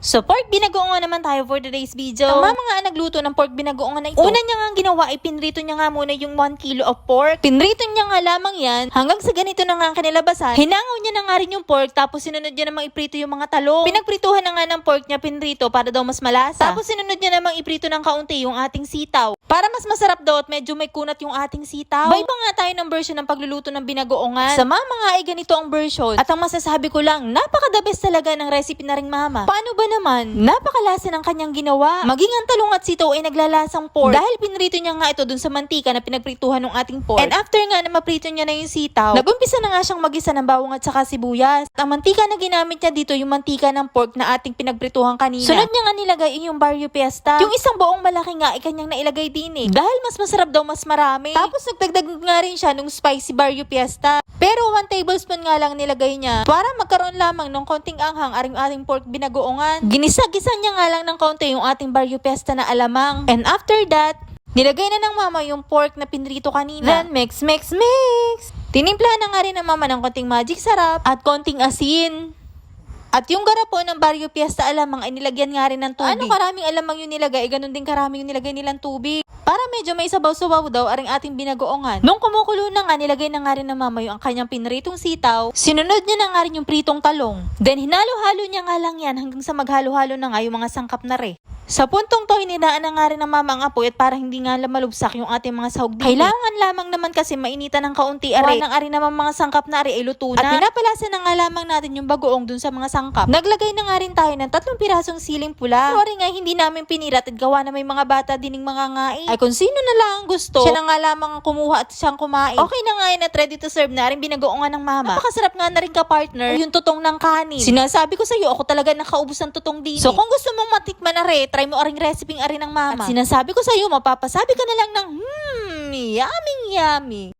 So, pork binagoongan naman tayo for today's video. Ang mama nga nagluto ng pork binagoongan na ito. Una niya nga ginawa ay pinrito niya nga muna yung 1 kilo of pork. Pinrito niya nga lamang yan hanggang sa ganito na nga ang kanilabasan. Hinangaw niya na nga rin yung pork tapos sinunod niya namang iprito yung mga talong. Pinagprituhan na nga ng pork niya pinrito para daw mas malasa. Tapos sinunod niya namang iprito ng kaunti yung ating sitaw. Para mas masarap daw at medyo may kunat yung ating sitaw. Iba nga tayo ng version ng pagluluto ng binagoongan. Sa mama nga ay ganito ang version. At ang masasabi ko lang, napaka-the best talaga ng recipe na ring mama. Paano ba naman? Napakalasa ng kanyang ginawa. Maging ang talong at sitaw ay naglalasang pork. Dahil pinrito niya nga ito dun sa mantika na pinagprituhan ng ating pork. And after nga na maprito niya na yung sitaw, nagumpisa na nga siyang magisa ng bawang at saka sibuyas. At ang mantika na ginamit niya dito yung mantika ng pork na ating pinagprituhan kanina. Sunod niya nga nilagay yung Barrio Fiesta. Yung isang buong malaki nga ay kanyang nailagay din eh. Dahil mas masarap daw mas marami. Tapos nagdagdag nga rin siya nung spicy Barrio Fiesta. Pero 1 tablespoon nga lang nilagay niya para magkaroon lamang ng konting anghang ating pork binagoongan. Ginisa-gisa niya nga lang ng konti yung ating Barrio Fiesta na alamang. And after that, nilagay na ng mama yung pork na pinrito kanina. Then mix. Tinimplahan na nga rin ng mama ng konting magic sarap at konting asin. At yung garapon ng Barrio Fiesta alamang ay nilagyan nga rin ng tubig. Ano karaming alamang yung nilagay, ganun din karami yung nilagay nilang tubig. Para medyo may sabaw-sabaw daw aring ating binagoongan. Nung kumukulo na nga, nilagay na nga rin ng mama yung kanyang pinritong sitaw. Sinunod niya na nga rin yung pritong talong. Then hinalo-halo niya nga lang yan hanggang sa maghalo-halo na nga yung mga sangkap na re. Sa puntong to, hinidaan na nga rin ng mama ang apoy at para hindi nga malubsak yung ating mga sahog dito. Kailangan lamang naman kasi mainitan ng kaunti are. Ng ari naman mga sangkap na ari ay luto na. At pinapalasa na nga lamang natin yung bagoong dun sa mga sangkap. Naglagay na nga rin tayo ng 3 pirasong siling pula. Sorry nga, hindi namin pinirat at gawa na may mga bata dining mga ngai. Ay kung sino na lang ang gusto, siya na nga lamang ang kumuha at siyang kumain. Okay na nga yun at ready to serve na rin binagoongan ng mama. Napakasarap nga na rin ka-partner yung tutong ng kanin. Sinasabi ko sa iyo, ako talaga nakaubos ng tutong din. So kung gusto mong matikman na rin, try mo aring recipe ari ng mama. At sinasabi ko sa iyo, mapapasabi ka na lang ng yummy.